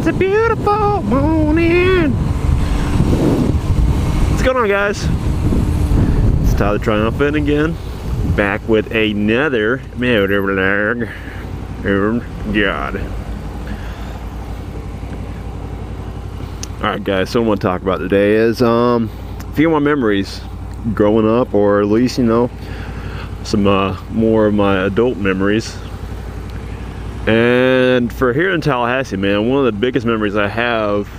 It's a beautiful morning. What's going on, guys? It's Todd the Triumphant again, back with another God. Alright, guys, so what I want to talk about today is a few of my memories growing up, or at least, you know, some more of my adult memories. And for here in Tallahassee, man, one of the biggest memories I have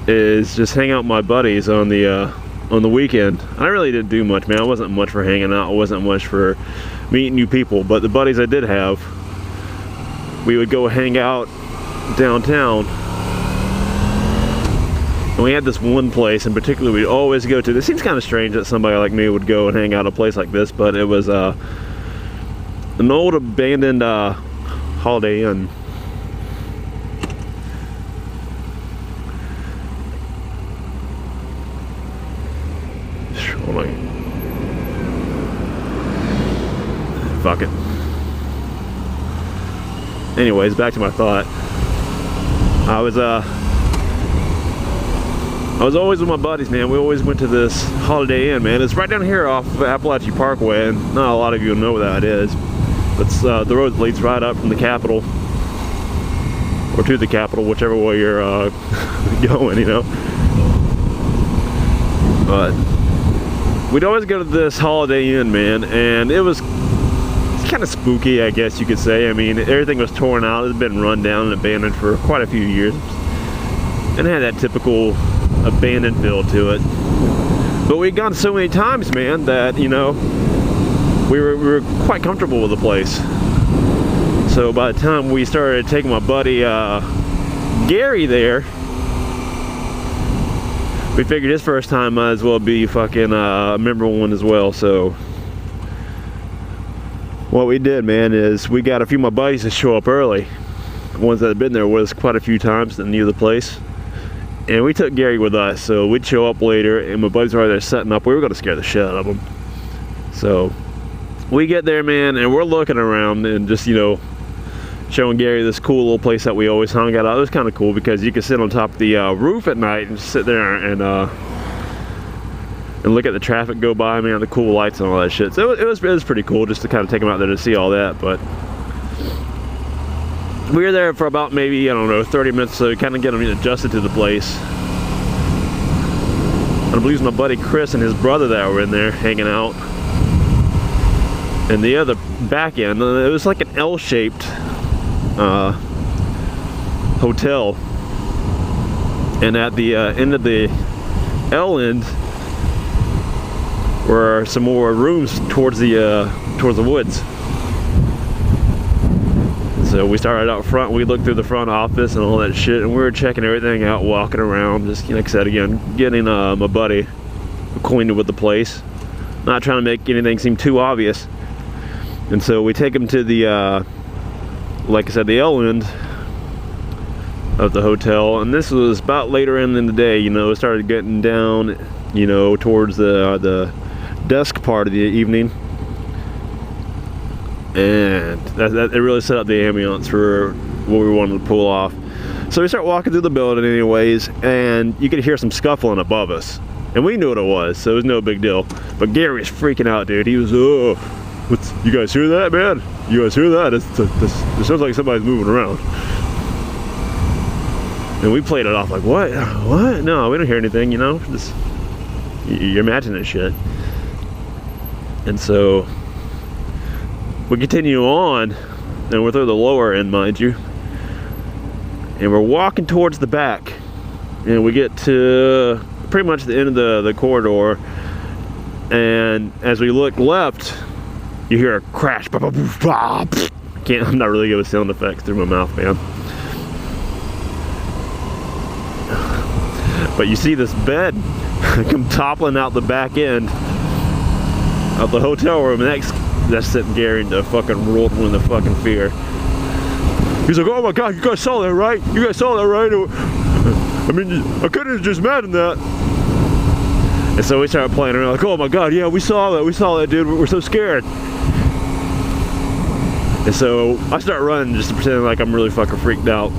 is just hanging out with my buddies on the weekend. I really didn't do much, man. I wasn't much for hanging out. I wasn't much for meeting new people. But the buddies I did have, we would go hang out downtown. And we had this one place in particular we'd always go to. This seems kind of strange that somebody like me would go and hang out at a place like this, but it was an old abandoned Holiday Inn. Hold on. Fuck it. Anyways, back to my thought. I was always with my buddies, man. We always went to this Holiday Inn, man. It's right down here off of Appalachia Parkway, and not a lot of you know where that is. It's the road that leads right up from the Capitol, or to the Capitol, whichever way you're going, you know. But we'd always go to this Holiday Inn, man, and it's kind of spooky, I guess you could say. I mean, everything was torn out. It had been run down and abandoned for quite a few years, and it had that typical abandoned feel to it. But we'd gone so many times, man, that, you know, we were quite comfortable with the place. So by the time we started taking my buddy Gary there, we figured his first time might as well be fucking a memorable one as well. So what we did, man, is we got a few of my buddies to show up early, ones that had been there with us quite a few times that knew the place. And we took Gary with us, so we'd show up later, and my buddies were right there setting up. We were going to scare the shit out of them. So we get there, man, and we're looking around and just, you know, showing Gary this cool little place that we always hung out at. It was kind of cool because you could sit on top of the roof at night and just sit there and look at the traffic go by, man, the cool lights and all that shit. So it was pretty cool just to kind of take them out there to see all that. But we were there for about maybe, I don't know, 30 minutes, so kind of get them adjusted to the place. And I believe it was my buddy Chris and his brother that were in there hanging out. And the other back end, it was like an L-shaped hotel. And at the end of the L end were some more rooms towards the woods. So we started out front, we looked through the front office and all that shit, and we were checking everything out, walking around, just, like I said again, getting my buddy acquainted with the place, not trying to make anything seem too obvious. And so we take him to the, like I said, the L end of the hotel, and this was about later in the day, you know, it started getting down, you know, towards the dusk part of the evening. And it really set up the ambiance for what we wanted to pull off. So we start walking through the building anyways, and you could hear some scuffling above us. And we knew what it was, so it was no big deal. But Gary was freaking out, dude. He was, oh, you guys hear that, man? You guys hear that? It sounds like somebody's moving around. And we played it off like, what? What? No, we don't hear anything, you know? Just, you're imagining shit. And so we continue on, and we're through the lower end, mind you, and we're walking towards the back, and we get to pretty much the end of the corridor, and as we look left, you hear a crash. I'm not really good with sound effects through my mouth, man. But you see this bed come toppling out the back end of the hotel room, and that's setting Gary into fucking rolling in the fucking fear. He's like, oh my god, you guys saw that, right? You guys saw that, right? I mean, I couldn't have just imagined that. And so we started playing around like, oh my god, yeah, we saw that, dude. We're so scared. And so I start running just to pretend like I'm really fucking freaked out.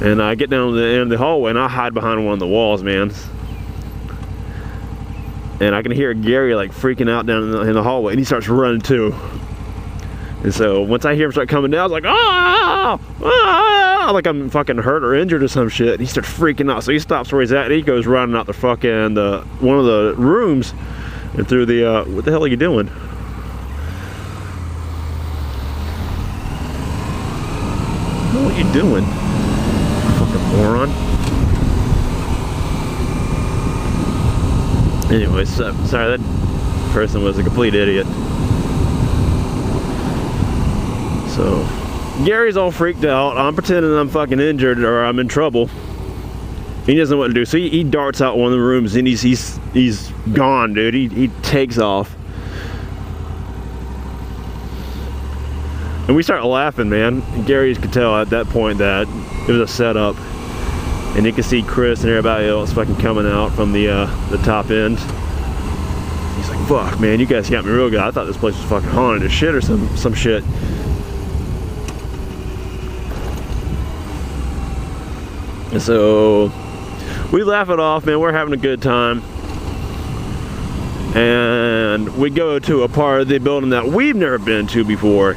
And I get down to the end of the hallway and I hide behind one of the walls, man. And I can hear Gary like freaking out down in the hallway, and he starts running too. And so once I hear him start coming down, I was like, ah, ah, like I'm fucking hurt or injured or some shit. And he starts freaking out. So he stops where he's at and he goes running out the fucking one of the rooms and through the what the hell are you doing? What are you doing? Fucking moron. Anyways, sorry, that person was a complete idiot. So, Gary's all freaked out. I'm pretending I'm fucking injured or I'm in trouble. He doesn't know what to do, so he darts out one of the rooms and he's gone, dude. He takes off. And we start laughing, man. And Gary could tell at that point that it was a setup. And you can see Chris and everybody else fucking coming out from the top end. He's like, fuck, man, you guys got me real good. I thought this place was fucking haunted as shit or some shit. And so we laugh it off, man. We're having a good time. And we go to a part of the building that we've never been to before.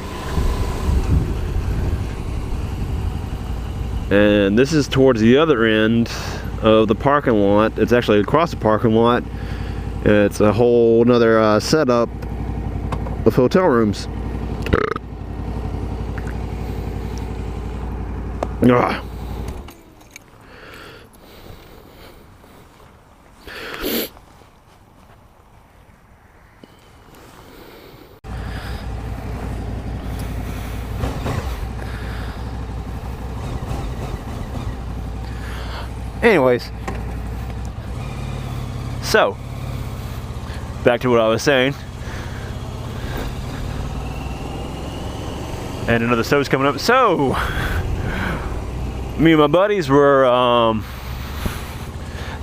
And this is towards the other end of the parking lot. It's actually across the parking lot. It's a whole nother setup of hotel rooms. Ugh. Anyways, so back to what I was saying, and another show's coming up. So me and my buddies were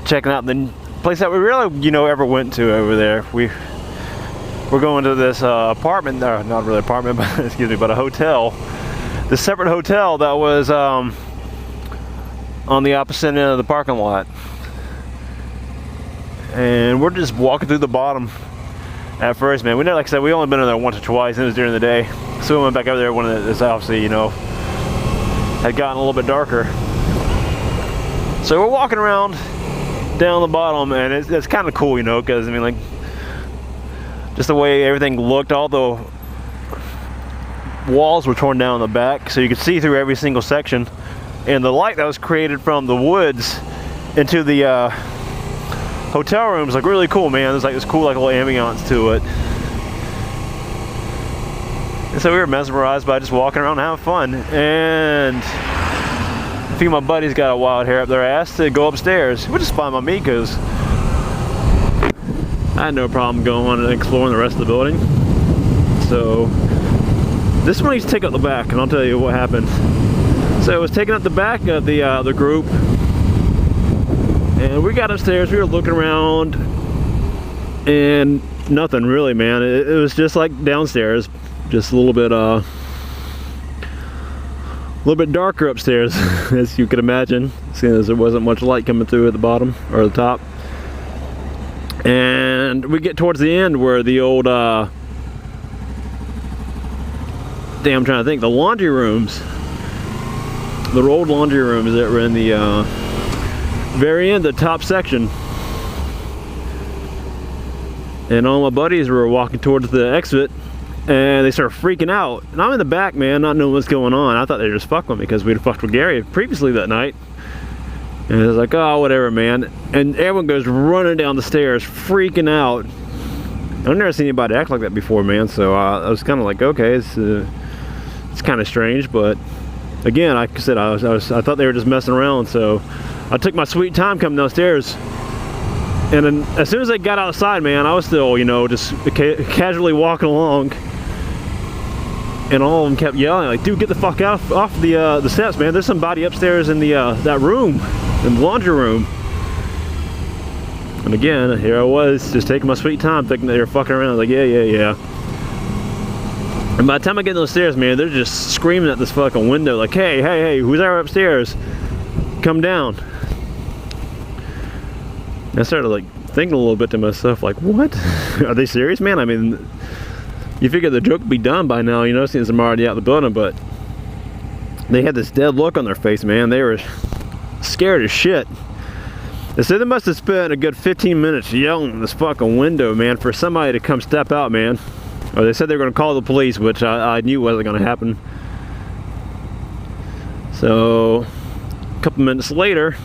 checking out the place that we really, ever went to over there. We're going to this apartment, or not really apartment, but excuse me, but a hotel, this separate hotel that was on the opposite end of the parking lot. And we're just walking through the bottom at first, man. We know, like I said, we only been in there once or twice, and it was during the day. So we went back over there when it's obviously, had gotten a little bit darker. So we're walking around down the bottom, and it's kind of cool, because, like, just the way everything looked, all the walls were torn down in the back, so you could see through every single section. And the light that was created from the woods into the hotel rooms, like, really cool, man. There's like this cool, like, little ambiance to it. And so we were mesmerized by just walking around and having fun. And a few of my buddies got a wild hair up their ass to go upstairs, which is fine by me, because I had no problem going on and exploring the rest of the building. So this one needs to take up the back, and I'll tell you what happened. So it was taking up the back of the group, and we got upstairs. We were looking around, and nothing really, man. It was just like downstairs, just a little bit darker upstairs, as you could imagine, seeing as there wasn't much light coming through at the bottom or the top. And we get towards the end where the old I'm trying to think, the laundry rooms. The old laundry rooms that were in the very end, the top section. And all my buddies were walking towards the exit, and they started freaking out. And I'm in the back, man, not knowing what's going on. I thought they were just fucking with me because we'd fucked with Gary previously that night. And I was like, oh, whatever, man. And everyone goes running down the stairs, freaking out. I've never seen anybody act like that before, man. So I was kind of like, okay, it's kind of strange, but again, like I said, I thought they were just messing around, so I took my sweet time coming downstairs. And then as soon as they got outside, man, I was still, just casually walking along. And all of them kept yelling, like, dude, get the fuck off the steps, man. There's somebody upstairs in the that room, in the laundry room. And again, here I was, just taking my sweet time, thinking they were fucking around. I was like, yeah. And by the time I get downstairs, man, they're just screaming at this fucking window, like, hey, who's there upstairs? come down. I started like thinking a little bit to myself, like, what? Are they serious, man? I mean, you figure the joke would be done by now, you know, since I'm already out of the building, but they had this dead look on their face, man. They were scared as shit. They said they must have spent a good 15 minutes yelling in this fucking window, man, for somebody to come step out, man. Or they said they were going to call the police, which I knew wasn't going to happen. So, a couple minutes later,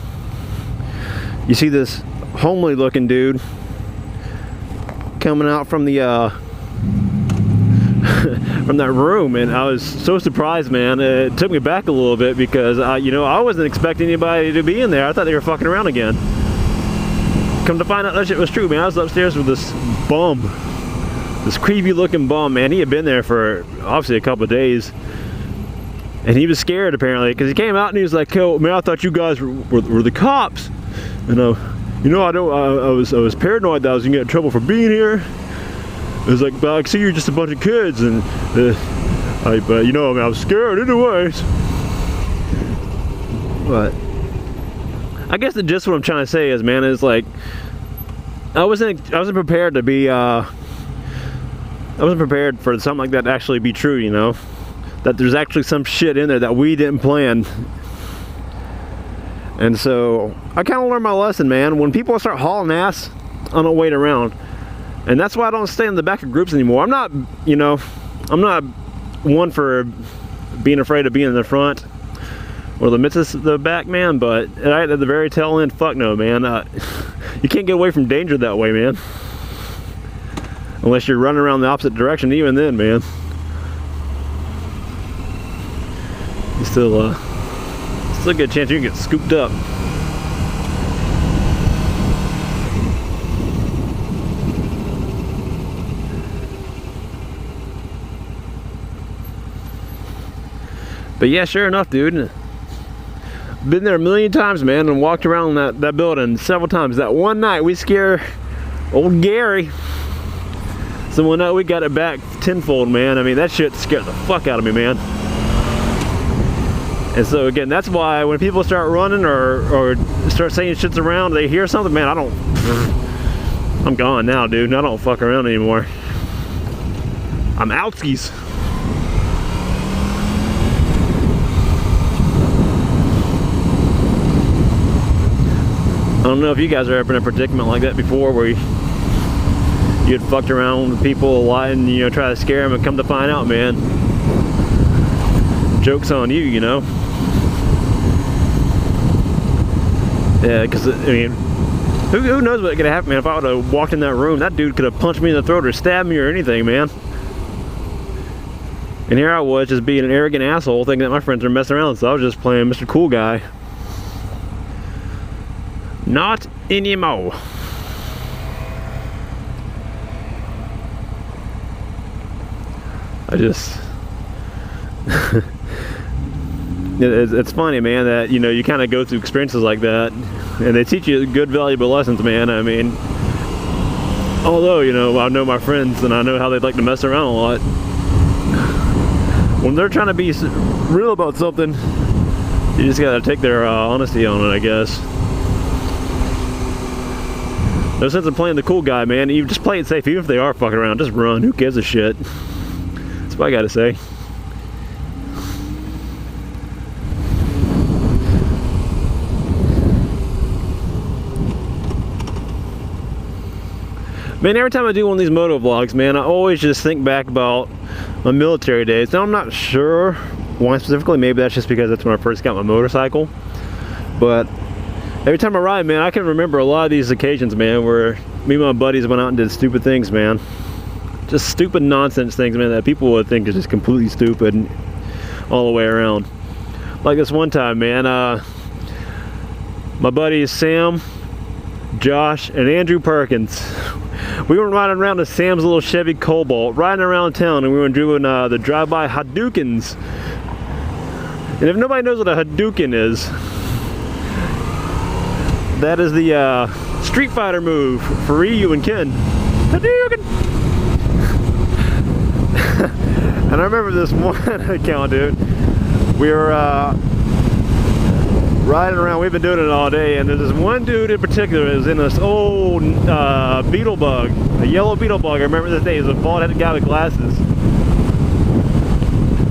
you see this homely looking dude coming out from the from that room, and I was so surprised, man. It took me back a little bit because you know, I wasn't expecting anybody to be in there. I thought they were fucking around again. Come to find out that shit was true, man. I was upstairs with this bum, this creepy looking bum, man. He had been there for obviously a couple of days, and he was scared apparently because he came out and he was like, "Oh man, I thought you guys were the cops," and you know, I was paranoid that I was gonna get in trouble for being here. It was like, but I see you're just a bunch of kids, and but you know, I mean, I was scared anyways. But I guess the gist of what I'm trying to say is, man, is like I wasn't prepared to be I wasn't prepared for something like that to actually be true, you know, that there's actually some shit in there that we didn't plan. And so I kind of learned my lesson, man. When people start hauling ass, I don't wait around. And that's why I don't stay in the back of groups anymore. I'm not, you know, I'm not one for being afraid of being in the front or the midst of the back, man, but right at the very tail end, fuck no, man. You can't get away from danger that way, man. Unless you're running around the opposite direction, even then, man. You still get a chance you can get scooped up. But yeah, sure enough, dude. Been there a million times, man, and walked around that building several times. That one night we scare old Gary. So one night we got it back tenfold, man. I mean, that shit scared the fuck out of me, man. And so again, that's why when people start running or start saying shits around, they hear something, man, I'm gone now, dude. I don't fuck around anymore. I'm outskis. I don't know if you guys are ever in a predicament like that before, where you had fucked around with people a lot and, you know, try to scare them, and come to find out, man, joke's on you, you know. Yeah, because I mean, who knows what could have happened, man. If I would have walked in that room, that dude could have punched me in the throat or stabbed me or anything, man. And here I was, just being an arrogant asshole, thinking that my friends are messing around, so I was just playing Mr. Cool Guy. Not anymore. I just it's funny, man, that, you know, you kind of go through experiences like that and they teach you good, valuable lessons, man. I mean, although, you know, I know my friends and I know how they like to mess around a lot, when they're trying to be real about something, you just gotta take their honesty on it, I guess. No sense in playing the cool guy, man. You just play it safe. Even if they are fucking around, just run. Who gives a shit? That's what I gotta say. Man, every time I do one of these moto vlogs, man, I always just think back about my military days. Now, I'm not sure why specifically. Maybe that's just because that's when I first got my motorcycle. But every time I ride, man, I can remember a lot of these occasions, man, where me and my buddies went out and did stupid things, man. Just stupid nonsense things, man, that people would think is just completely stupid all the way around. Like this one time, man, my buddies Sam, Josh, and Andrew Perkins, we were riding around in Sam's little Chevy Cobalt, riding around town, and we were doing the drive-by Hadoukens. And if nobody knows what a Hadouken is, that is the Street Fighter move for Ryu and Ken. Hadouken! And I remember this one account, dude. We were riding around. We've been doing it all day, and there's this one dude in particular that was in this old beetle bug, a yellow beetle bug. I remember this day. He was a bald-headed guy with glasses.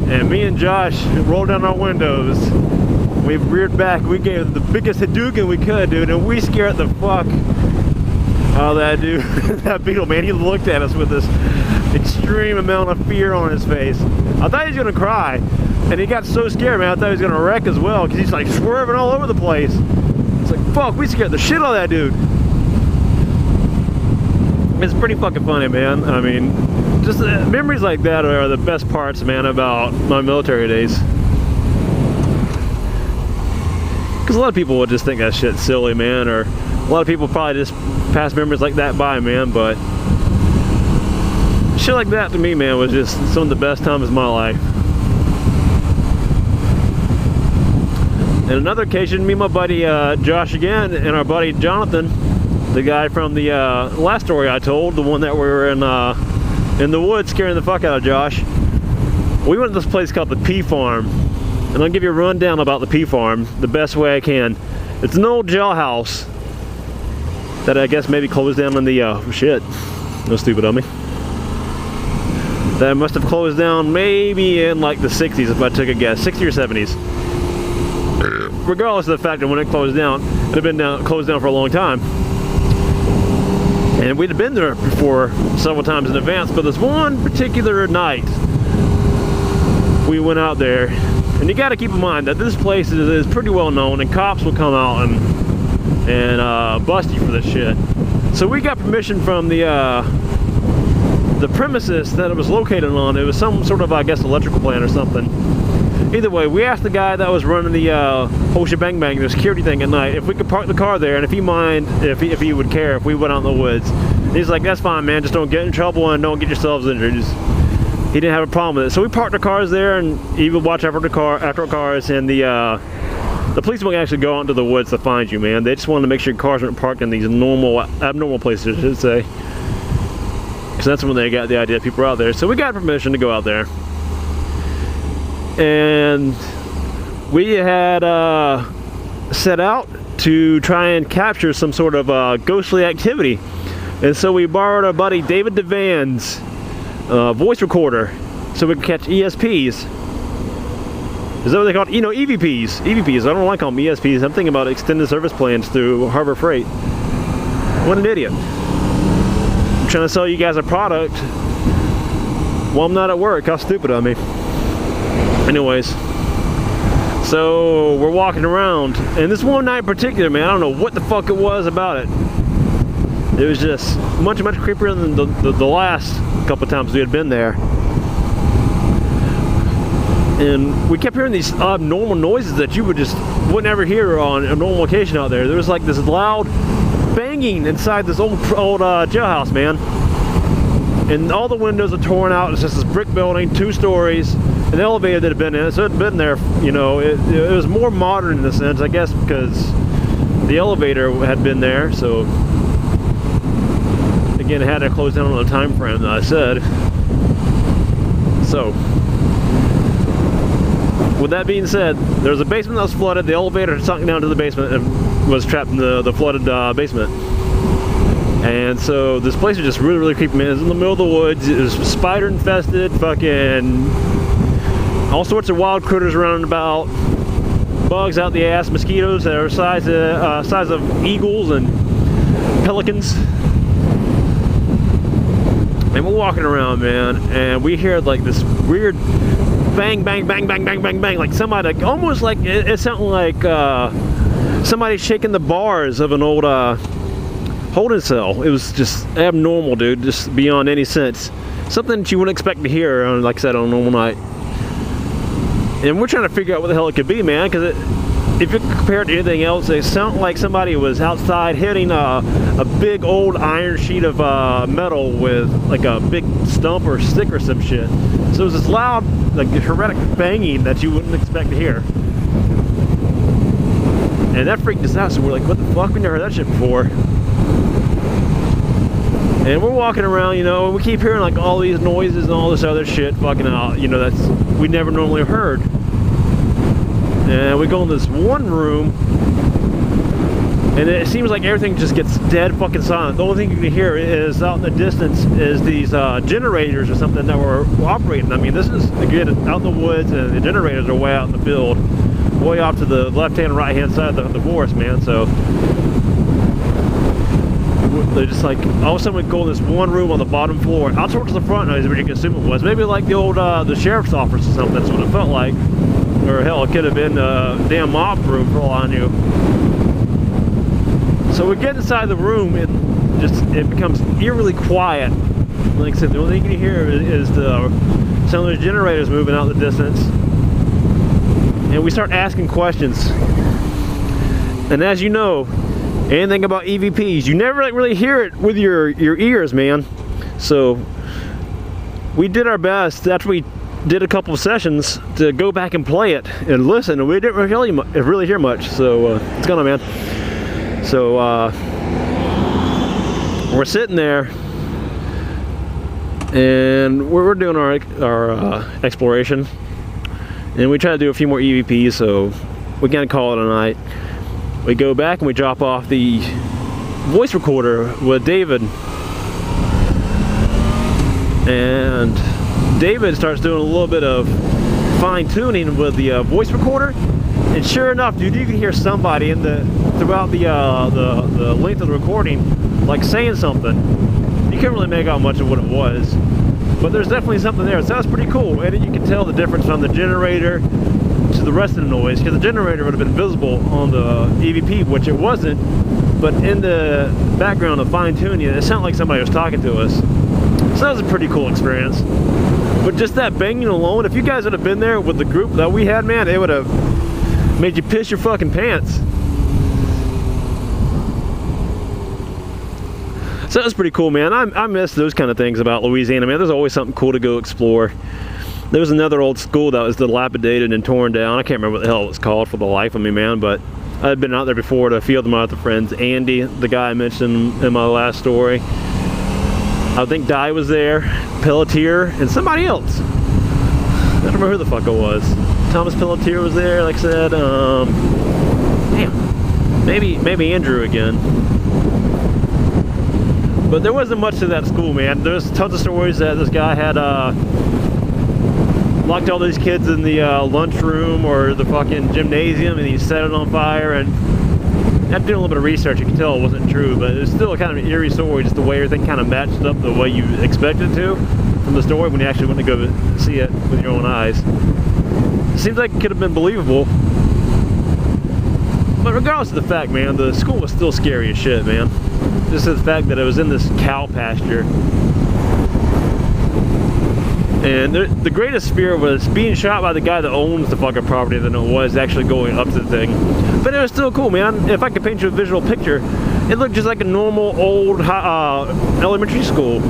And me and Josh rolled down our windows. We reared back. We gave the biggest Hadouken we could, dude, and we scared the fuck out of that dude, that beetle, man. He looked at us with this extreme amount of fear on his face. I thought he was gonna cry, and he got so scared, man. I thought he was gonna wreck as well, because he's like swerving all over the place. It's like, fuck, we scared the shit out of that dude. It's pretty fucking funny, man. I mean, just memories like that are the best parts, man, about my military days. Because a lot of people would just think that shit's silly, man, or a lot of people probably just pass memories like that by, man, but shit like that to me, man, was just some of the best times of my life. In another occasion, me and my buddy Josh again, and our buddy Jonathan, the guy from the last story I told, the one that we were in the woods scaring the fuck out of Josh. We went to this place called the Pea Farm, and I'll give you a rundown about the Pea Farm the best way I can. It's an old jailhouse that I guess maybe closed down in the shit. No, stupid of me. That must have closed down maybe in like the 60s, if I took a guess, 60s or 70s. Regardless of the fact that when it closed down, it had been closed down for a long time. And we'd have been there before several times in advance, but this one particular night, we went out there. And you got to keep in mind that this place is pretty well known, and cops will come out and bust you for this shit. So we got permission from the premises that it was located on. It was some sort of, I guess, electrical plant or something. Either way, we asked the guy that was running the whole shebang bang, the security thing at night, if we could park the car there, and if he would care if we went out in the woods. And he's like, that's fine, man, just don't get in trouble and don't get yourselves injured. He didn't have a problem with it. So we parked our cars there, and he would watch after our cars, and the police won't actually go out into the woods to find you, man. They just wanted to make sure your cars weren't parked in these abnormal places, I should say. Because that's when they got the idea that people were out there. So we got permission to go out there. And we had set out to try and capture some sort of ghostly activity. And so we borrowed our buddy David Devan's voice recorder so we could catch ESPs. Is that what they call it? You know, EVPs. EVPs. I don't like calling them ESPs. I'm thinking about extended service plans through Harbor Freight. What an idiot. I'm trying to sell you guys a product while I'm not at work. How stupid of me. Anyways, so we're walking around, and this one night in particular, man, I don't know what the fuck it was about it. It was just much creepier than the last couple of times we had been there. And we kept hearing these abnormal noises that you wouldn't ever hear on a normal occasion out there. There was like this loud banging inside this old jailhouse, man. And all the windows are torn out. It's just this brick building, 2 stories. An elevator that had been in it, so it had been there, you know, it was more modern in a sense, I guess, because the elevator had been there, so again, it had to close down on the time frame that I said. So, with that being said, there was a basement that was flooded. The elevator had sunk down to the basement and was trapped in the flooded basement. And so this place was just really creepy, man. It was in the middle of the woods. It was spider infested, fucking all sorts of wild critters running about, bugs out the ass, mosquitoes that are size of eagles and pelicans. And we're walking around, man, and we hear like this weird bang, bang, bang, bang, bang, bang, bang, like somebody, like, almost like it sounded like somebody shaking the bars of an old holding cell. It was just abnormal, dude, just beyond any sense. Something that you wouldn't expect to hear, like I said, on a normal night. And we're trying to figure out what the hell it could be, man, because if you compare it to anything else, it sounded like somebody was outside hitting a big old iron sheet of metal with like a big stump or stick or some shit. So it was this loud, like, heretic banging that you wouldn't expect to hear. And that freaked us out, so we're like, what the fuck? We never heard that shit before. And we're walking around, you know, and we keep hearing like all these noises and all this other shit fucking out, you know, that's we never normally heard. And we go in this one room And it seems like everything just gets dead fucking silent. The only thing you can hear is out in the distance is these generators or something that were operating. I mean, this is, again, out in the woods, and the generators are way out in the field, way off to the left-hand, right-hand side of the forest, man. So they're just like, all of a sudden we go in this one room on the bottom floor, out towards the front, is what you can assume it was. Maybe like the old, the sheriff's office or something, that's what it felt like. Or hell, it could have been a damn mob room for all I knew. So we get inside the room, and it becomes eerily quiet. Like I said, the only thing you can hear is some of the generators moving out in the distance. And we start asking questions. And as you know, anything about EVPs, you never really hear it with your ears, man. So we did our best after we did a couple of sessions to go back and play it and listen, and we didn't really hear much. So what's going on, man? So we're sitting there, and we're doing our exploration, and we try to do a few more EVPs, so we kind of call it a night. We go back and we drop off the voice recorder with David, and David starts doing a little bit of fine-tuning with the voice recorder, and sure enough, dude, you can hear somebody throughout the length of the recording, like saying something. You couldn't really make out much of what it was, but there's definitely something there. It sounds pretty cool, and you can tell the difference from the generator to the rest of the noise, because the generator would have been visible on the EVP, which it wasn't, but in the background of fine-tuning, it sounded like somebody was talking to us. So that was a pretty cool experience. But just that banging alone, if you guys would have been there with the group that we had, man, it would have made you piss your fucking pants. So that was pretty cool, man. I miss those kind of things about Louisiana, man. There's always something cool to go explore. There was another old school that was dilapidated and torn down. I can't remember what the hell it was called for the life of me, man, but I had been out there before to field them out with friends. Andy, the guy I mentioned in my last story. I think Di was there, Pelletier, and somebody else. I don't remember who the fuck it was. Thomas Pelletier was there, like I said. Damn, maybe Andrew again. But there wasn't much to that school, man. There's tons of stories that this guy had locked all these kids in the lunchroom or the fucking gymnasium, and he set it on fire. And after doing a little bit of research, you can tell it wasn't true, but it's still a kind of an eerie story, just the way everything kind of matched up the way you expected it to from the story when you actually went to go see it with your own eyes. It seems like it could have been believable. But regardless of the fact, man, the school was still scary as shit, man. Just the fact that it was in this cow pasture. And the greatest fear was being shot by the guy that owns the fucking property than it was actually going up to the thing. But it was still cool, man. If I could paint you a visual picture, it looked just like a normal old elementary school.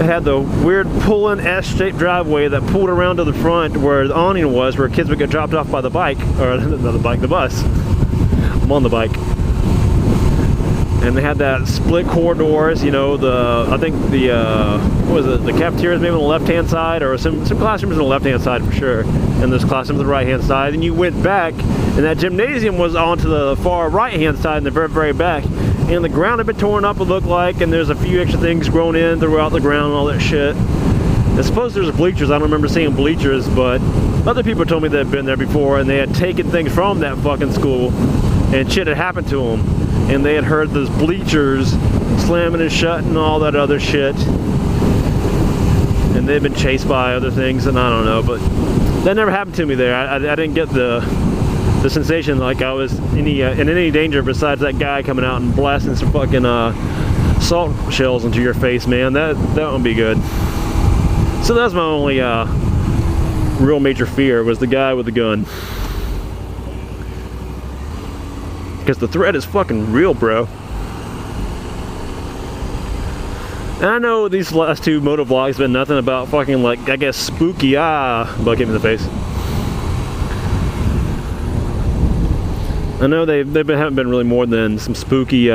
It had the weird pulling S-shaped driveway that pulled around to the front where the awning was, where kids would get dropped off by the bike, or not the bike, the bus. I'm on the bike. And they had that split corridors, you know, I think the, what was it, the cafeteria is maybe on the left-hand side, or some classrooms on the left-hand side for sure, and there's classrooms on the right-hand side, and you went back, and that gymnasium was onto the far right-hand side in the very, very back, and the ground had been torn up, it looked like, and there's a few extra things grown in throughout the ground and all that shit. I suppose there's bleachers. I don't remember seeing bleachers, but other people told me they had been there before, and they had taken things from that fucking school, and shit had happened to them. And they had heard those bleachers slamming and shut and all that other shit. And they'd been chased by other things, and I don't know, but that never happened to me there. I didn't get the sensation like I was in any danger besides that guy coming out and blasting some fucking salt shells into your face, man. That wouldn't be good. So that was my only real major fear, was the guy with the gun. Because the threat is fucking real, bro. And I know these last two moto vlogs have been nothing about fucking, like, I guess, spooky, bug hit me in the face. I know haven't been really more than some spooky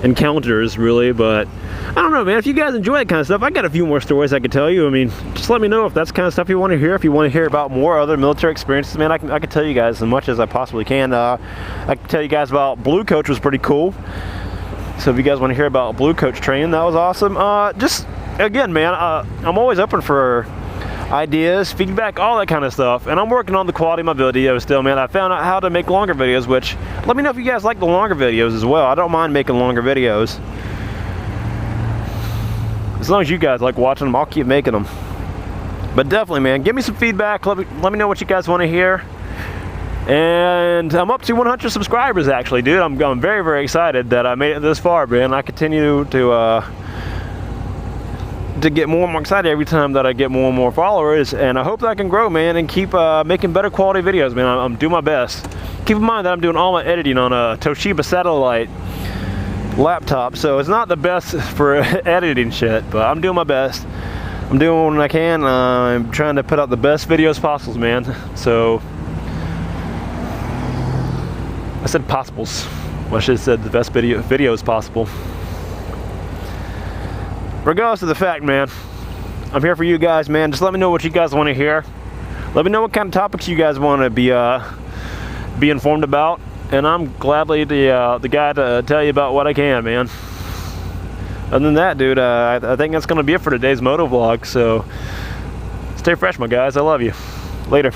encounters, really, but I don't know, man. If you guys enjoy that kind of stuff, I got a few more stories I could tell you. I mean, just let me know if that's the kind of stuff you want to hear. If you want to hear about more other military experiences, man, I can tell you guys as much as I possibly can. I can tell you guys about Blue Coach was pretty cool. So if you guys want to hear about Blue Coach training, that was awesome. Just again, man, I'm always open for ideas, feedback, all that kind of stuff, and I'm working on the quality of my videos still, man. I found out how to make longer videos, which let me know if you guys like the longer videos as well. I don't mind making longer videos. As long as you guys like watching them, I'll keep making them. But definitely, man, give me some feedback. Let me know what you guys want to hear. And I'm up to 100 subscribers, actually, dude. I'm very, very excited that I made it this far, man. I continue to get more and more excited every time that I get more and more followers, and I hope that I can grow, man, and keep making better quality videos, man. I'm doing my best. Keep in mind that I'm doing all my editing on a Toshiba satellite laptop, so it's not the best for editing shit, but I'm doing my best. I'm doing what I can. I'm trying to put out the best videos possible, man. So I said possibles. Well, I should have said the best videos possible. Regardless of the fact, man, I'm here for you guys, man. Just let me know what you guys want to hear. Let me know what kind of topics you guys want to be informed about, and I'm gladly the guy to tell you about what I can, man. Other than that, dude, I think that's gonna be it for today's moto vlog. So stay fresh, my guys. I love you. Later.